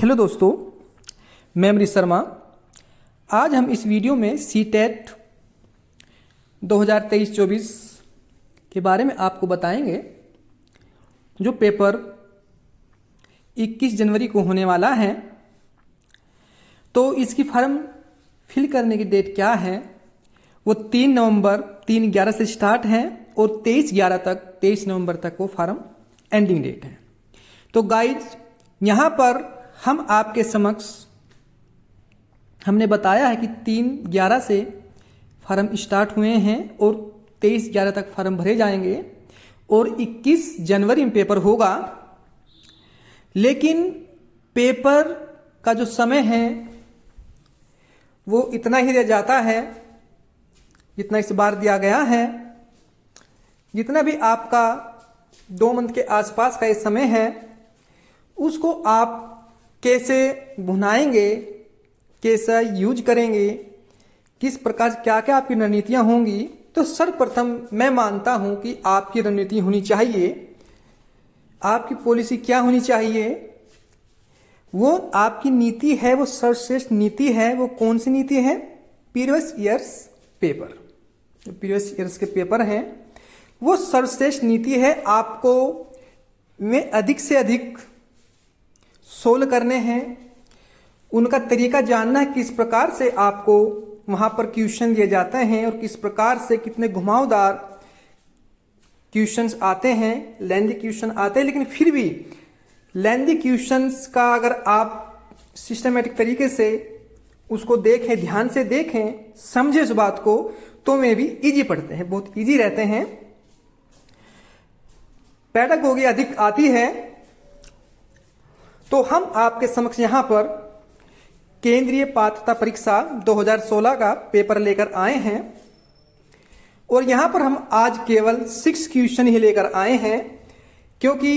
Hello दोस्तों, मैं अमरीश शर्मा। आज हम इस वीडियो में सीटेट 2023-24 के बारे में आपको बताएंगे, जो पेपर 21 जनवरी को होने वाला है। तो इसकी फॉर्म फिल करने की डेट क्या है, वो 3 नवंबर 3/11 से स्टार्ट है और 23 नवंबर तक वो फॉर्म एंडिंग डेट है। तो गाइज, यहाँ पर हम आपके समक्ष हमने बताया है कि 3/11 से फॉर्म स्टार्ट हुए हैं और 23/11 तक फॉर्म भरे जाएंगे और 21 जनवरी में पेपर होगा। लेकिन पेपर का जो समय है वो इतना ही रह जाता है जितना इस बार दिया गया है। जितना भी आपका 2 मंथ के आसपास का ये समय है, उसको आप कैसे भुनाएंगे, कैसा यूज करेंगे, किस प्रकार क्या क्या आपकी रणनीतियां होंगी। तो सर्वप्रथम मैं मानता हूं कि आपकी रणनीति होनी चाहिए, आपकी पॉलिसी क्या होनी चाहिए, वो आपकी नीति है, वो सर्वश्रेष्ठ नीति है। वो कौन सी नीति है? प्रीवियस ईयर्स पेपर, जो प्रीवियस ईयर्स के पेपर हैं वो सर्वश्रेष्ठ नीति है। आपको में अधिक से अधिक सोल्व करने हैं, उनका तरीका जानना है, किस प्रकार से आपको वहां पर क्वेश्चन दिए जाते हैं और किस प्रकार से कितने घुमावदार क्वेश्चंस आते हैं, लेंथी क्वेश्चन आते हैं। लेकिन फिर भी लेंथी क्वेश्चंस का अगर आप सिस्टमेटिक तरीके से उसको देखें, ध्यान से देखें, समझे उस बात को, तो में भी इजी पढ़ते हैं, बहुत इजी रहते हैं। पेडागोगी अधिक आती है। तो हम आपके समक्ष यहां पर केंद्रीय पात्रता परीक्षा 2016 का पेपर लेकर आए हैं और यहां पर हम आज केवल 6 क्वेश्चन ही लेकर आए हैं, क्योंकि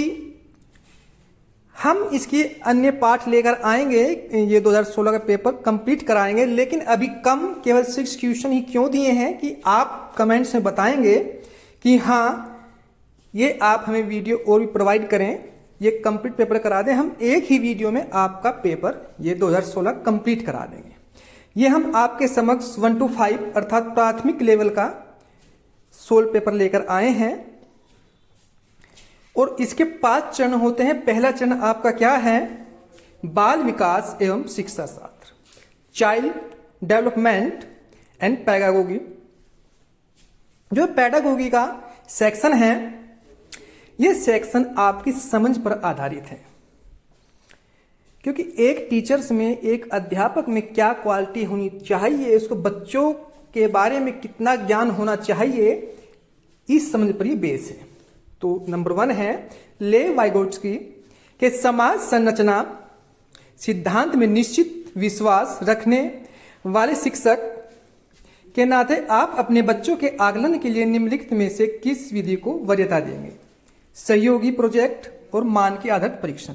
हम इसकी अन्य पाठ लेकर आएंगे, ये 2016 का पेपर कंप्लीट कराएंगे। लेकिन अभी कम केवल 6 क्वेश्चन ही क्यों दिए हैं कि आप कमेंट्स में बताएंगे कि हाँ, ये आप हमें वीडियो और भी प्रोवाइड करें, ये कंप्लीट पेपर करा दें। हम एक ही वीडियो में आपका पेपर ये 2016 कंप्लीट करा देंगे। ये हम आपके समक्ष 1 to 5 अर्थात प्राथमिक लेवल का सोल्व पेपर लेकर आए हैं और इसके 5 चरण होते हैं। पहला चरण आपका क्या है? बाल विकास एवं शिक्षा शास्त्र, चाइल्ड डेवलपमेंट एंड पैडागोगी। जो पैडागोगी का सेक्शन है, यह सेक्शन आपकी समझ पर आधारित है, क्योंकि एक टीचर्स में, एक अध्यापक में क्या क्वालिटी होनी चाहिए, उसको बच्चों के बारे में कितना ज्ञान होना चाहिए, इस समझ पर ही बेस है। तो नंबर 1 है लेव वाइगोट्स्की के समाज संरचना सिद्धांत में निश्चित विश्वास रखने वाले शिक्षक के नाते आप अपने बच्चों के आकलन के लिए निम्नलिखित में से किस विधि को वरीयता देंगे? सहयोगी प्रोजेक्ट और मानकीय आधारित परीक्षण।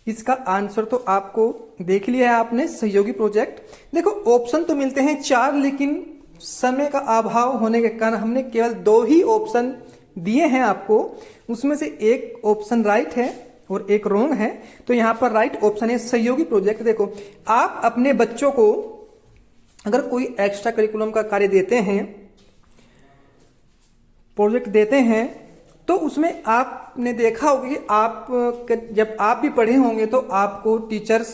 इसका आंसर तो आपको देख लिया है आपने, सहयोगी प्रोजेक्ट। देखो, ऑप्शन तो मिलते हैं 4, लेकिन समय का अभाव होने के कारण हमने केवल 2 ही ऑप्शन दिए हैं आपको। उसमें से एक ऑप्शन राइट है और एक रॉन्ग है। तो यहां पर राइट ऑप्शन है सहयोगी प्रोजेक्ट। देखो, आप अपने बच्चों को अगर कोई एक्स्ट्रा करिकुलम का कार्य देते हैं, प्रोजेक्ट देते हैं, तो उसमें आपने देखा होगा कि आप जब आप भी पढ़े होंगे तो आपको टीचर्स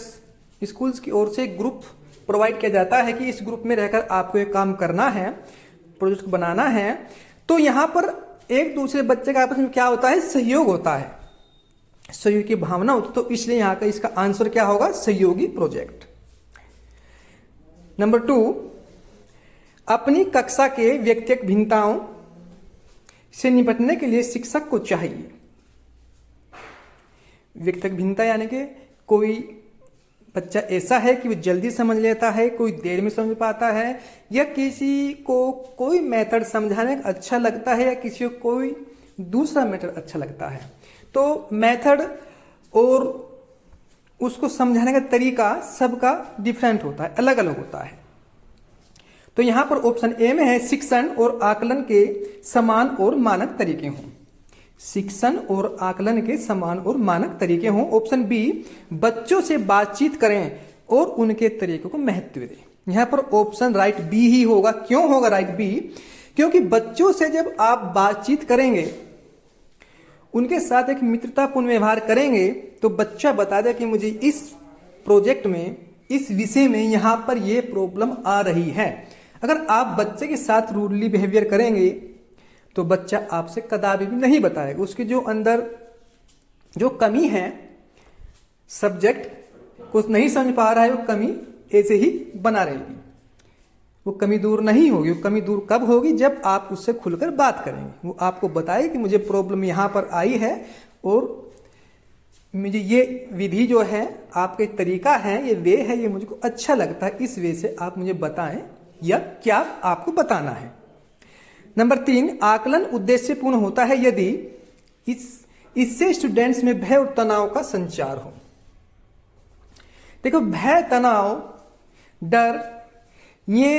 स्कूल्स की ओर से ग्रुप प्रोवाइड किया जाता है कि इस ग्रुप में रहकर आपको एक काम करना है, प्रोजेक्ट बनाना है। तो यहां पर एक दूसरे बच्चे का आपस में क्या होता है? सहयोग होता है, सहयोग की भावना होती है। तो इसलिए यहां का इसका आंसर क्या होगा? सहयोगी प्रोजेक्ट। नंबर 2, अपनी कक्षा के व्यक्तिगत भिन्नताओं से निपटने के लिए शिक्षक को चाहिए। व्यक्तिगत भिन्नता यानी कि कोई बच्चा ऐसा है कि वो जल्दी समझ लेता है, कोई देर में समझ पाता है, या किसी को कोई मेथड समझाने का अच्छा लगता है, या किसी को कोई दूसरा मेथड अच्छा लगता है। तो मेथड और उसको समझाने का तरीका सबका डिफरेंट होता है, अलग अलग होता है। तो यहां पर ऑप्शन ए में है शिक्षण और आकलन के समान और मानक तरीके हों। शिक्षण और आकलन के समान और मानक तरीके हों। ऑप्शन बी, बच्चों से बातचीत करें और उनके तरीकों को महत्व दें। यहां पर ऑप्शन राइट बी ही होगा। क्यों होगा राइट बी? क्योंकि बच्चों से जब आप बातचीत करेंगे, उनके साथ एक मित्रतापूर्ण व्यवहार करेंगे, तो बच्चा बता दे कि मुझे इस प्रोजेक्ट में, इस विषय में यहां पर यह प्रॉब्लम आ रही है। अगर आप बच्चे के साथ रूडली बिहेवियर करेंगे तो बच्चा आपसे कदापि भी नहीं बताएगा। उसके जो अंदर जो कमी है, सब्जेक्ट को नहीं समझ पा रहा है, वो कमी ऐसे ही बना रहेगी, वो कमी दूर नहीं होगी। वो कमी दूर कब होगी? जब आप उससे खुलकर बात करेंगे। वो आपको बताए कि मुझे प्रॉब्लम यहाँ पर आई है और मुझे ये विधि जो है, आपके तरीका है, ये वे है, ये मुझको अच्छा लगता है, इस वे से आप मुझे बताएं या क्या आपको बताना है। नंबर 3, आकलन उद्देश्यपूर्ण होता है यदि इससे स्टूडेंट्स में भय और तनाव का संचार हो। देखो, भय, तनाव, डर, ये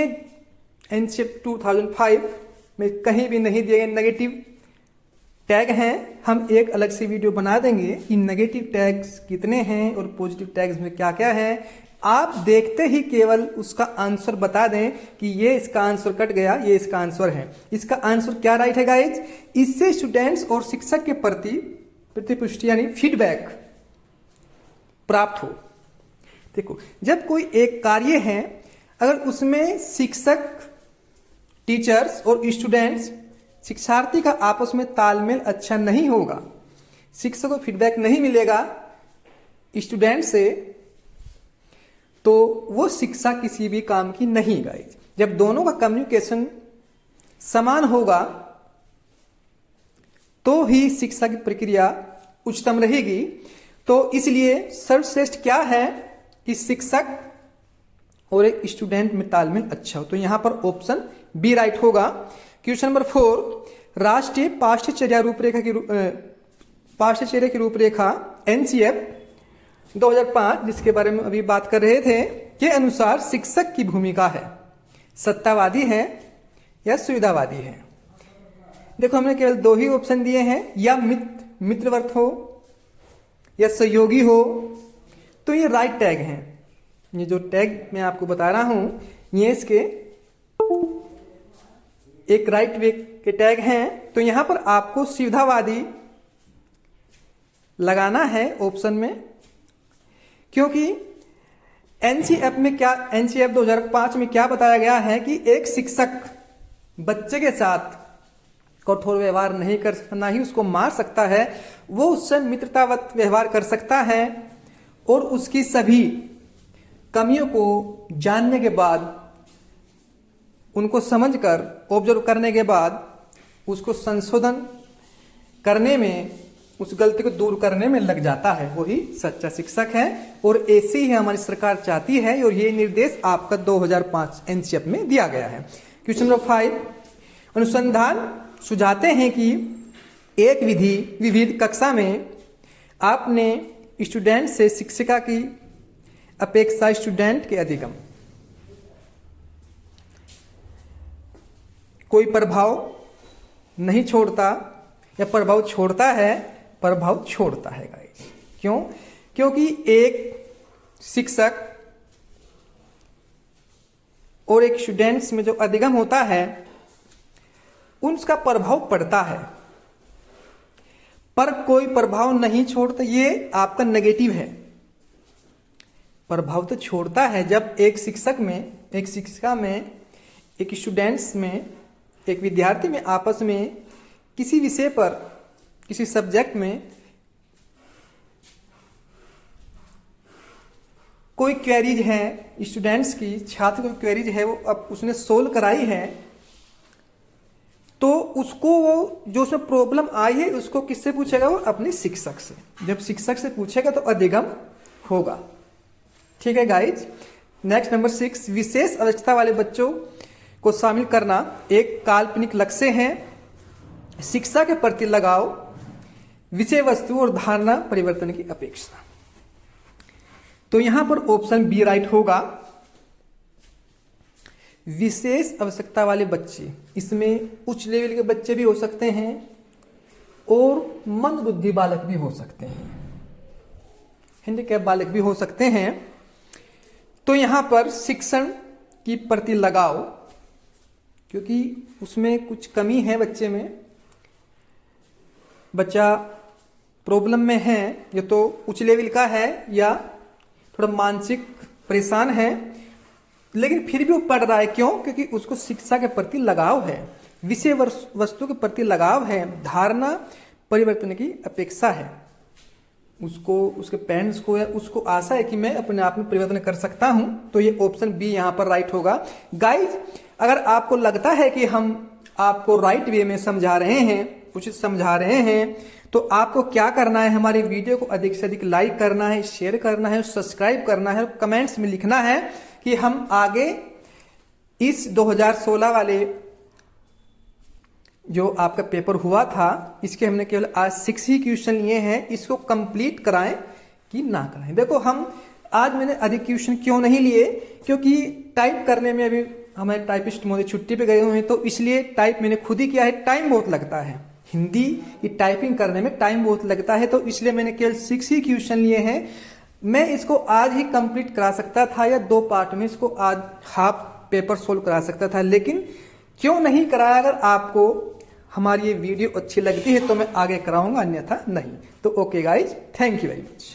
एनसीईआरटी 2005 में कहीं भी नहीं दिए गए नेगेटिव टैग हैं। हम एक अलग से वीडियो बना देंगे कि नेगेटिव टैग्स कितने हैं और पॉजिटिव टैग्स में क्या क्या है। आप देखते ही केवल उसका आंसर बता दें कि ये इसका आंसर कट गया, ये इसका आंसर है। इसका आंसर क्या राइट है गाइज? इससे स्टूडेंट्स और शिक्षक के प्रति प्रतिपुष्टि यानी फीडबैक प्राप्त हो। देखो, जब कोई एक कार्य है, अगर उसमें शिक्षक, टीचर्स और स्टूडेंट्स, शिक्षार्थी का आपस में तालमेल अच्छा नहीं होगा, शिक्षक को फीडबैक नहीं मिलेगा स्टूडेंट से, तो वो शिक्षा किसी भी काम की नहीं गाइज। जब दोनों का कम्युनिकेशन समान होगा तो ही शिक्षा की प्रक्रिया उच्चतम रहेगी। तो इसलिए सर्वश्रेष्ठ क्या है कि शिक्षक और एक स्टूडेंट में तालमेल अच्छा हो। तो यहां पर ऑप्शन बी राइट होगा। क्वेश्चन नंबर 4, राष्ट्रीय पाठ्यचर्या की रूपरेखा एनसीईआरटी 2005, जिसके बारे में अभी बात कर रहे थे, के अनुसार शिक्षक की भूमिका है सत्तावादी है या सुविधावादी है। देखो, हमने केवल 2 ही ऑप्शन दिए हैं, या मित्रवर्त हो या सहयोगी हो। तो ये राइट टैग हैं। ये जो टैग मैं आपको बता रहा हूं, ये इसके एक राइट वे के टैग हैं। तो यहां पर आपको सुविधावादी लगाना है ऑप्शन में, क्योंकि एनसीईआरटी में क्या, एनसीईआरटी 2005 में क्या बताया गया है कि एक शिक्षक बच्चे के साथ कठोर व्यवहार नहीं कर सकता, ना ही उसको मार सकता है। वो उससे मित्रतावत व्यवहार कर सकता है और उसकी सभी कमियों को जानने के बाद, उनको समझकर, ऑब्जर्व करने के बाद उसको संशोधन करने में, उस गलती को दूर करने में लग जाता है। वही सच्चा शिक्षक है और ऐसी ही हमारी सरकार चाहती है और ये निर्देश आपका 2005 एनसीईआरटी में दिया गया है। क्वेश्चन नंबर 5, अनुसंधान सुझाते हैं कि एक विविध कक्षा में आपने स्टूडेंट से शिक्षिका की अपेक्षा स्टूडेंट के अधिगम कोई प्रभाव नहीं छोड़ता या प्रभाव छोड़ता है, प्रभाव छोड़ता है गाइस। क्यों? क्योंकि एक शिक्षक और एक स्टूडेंट्स में जो अधिगम होता है, उसका प्रभाव पड़ता है, पर कोई प्रभाव नहीं छोड़ता। ये आपका नेगेटिव है। प्रभाव तो छोड़ता है जब एक शिक्षक में, एक शिक्षिका में, एक स्टूडेंट्स में, एक विद्यार्थी में आपस में किसी विषय पर, किसी सब्जेक्ट में कोई क्वेरीज है, स्टूडेंट्स की, छात्र को क्वेरीज है, वो अब उसने सोल्व कराई है, तो उसको वो जो उसमें प्रॉब्लम आई है उसको किससे पूछेगा? वो अपने शिक्षक से। जब शिक्षक से पूछेगा तो अधिगम होगा। ठीक है गाइज। नेक्स्ट नंबर 6, विशेष आवश्यकता वाले बच्चों को शामिल करना एक काल्पनिक लक्ष्य है। शिक्षा के प्रति लगाव, विषय वस्तु और धारणा परिवर्तन की अपेक्षा। तो यहां पर ऑप्शन बी राइट होगा। विशेष आवश्यकता वाले बच्चे, इसमें उच्च लेवल के बच्चे भी हो सकते हैं और मंद बुद्धि बालक भी हो सकते हैं, हैंडीकैप बालक भी हो सकते हैं। तो यहाँ पर शिक्षण की प्रति लगाव, क्योंकि उसमें कुछ कमी है बच्चे में, बच्चा प्रॉब्लम में है, या तो उच्च लेवल का है या थोड़ा मानसिक परेशान है, लेकिन फिर भी वो पढ़ रहा है। क्यों? क्योंकि उसको शिक्षा के प्रति लगाव है, विषय वस्तु के प्रति लगाव है, धारणा परिवर्तन की अपेक्षा है उसको, उसके पेरेंट्स को, या उसको आशा है कि मैं अपने आप में परिवर्तन कर सकता हूं। तो ये ऑप्शन बी यहाँ पर राइट होगा। गाइज, अगर आपको लगता है कि हम आपको राइट वे में समझा रहे हैं, उचित समझा रहे हैं, तो आपको क्या करना है, हमारी वीडियो को अधिक से अधिक लाइक करना है, शेयर करना है, सब्सक्राइब करना है, कमेंट्स में लिखना है कि हम आगे इस 2016 वाले जो आपका पेपर हुआ था, इसके हमने केवल आज 6 ही क्वेश्चन लिए हैं, इसको कंप्लीट कराएं कि ना कराएं। देखो, हम आज मैंने अधिक क्वेश्चन क्यों नहीं लिए, क्योंकि टाइप करने में अभी हमारे टाइपिस्ट मोदी छुट्टी पे गए हुए हैं, तो इसलिए टाइप मैंने खुद ही किया है। टाइम बहुत लगता है, हिंदी की टाइपिंग करने में टाइम बहुत लगता है, तो इसलिए मैंने केवल 6 ही क्वेश्चन लिए हैं। मैं इसको आज ही कंप्लीट करा सकता था, या 2 पार्ट में इसको आज हाफ पेपर सोल्व करा सकता था, लेकिन क्यों नहीं कराया? अगर आपको हमारी ये वीडियो अच्छी लगती है तो मैं आगे कराऊंगा, अन्यथा नहीं। तो okay guys, thank you very much.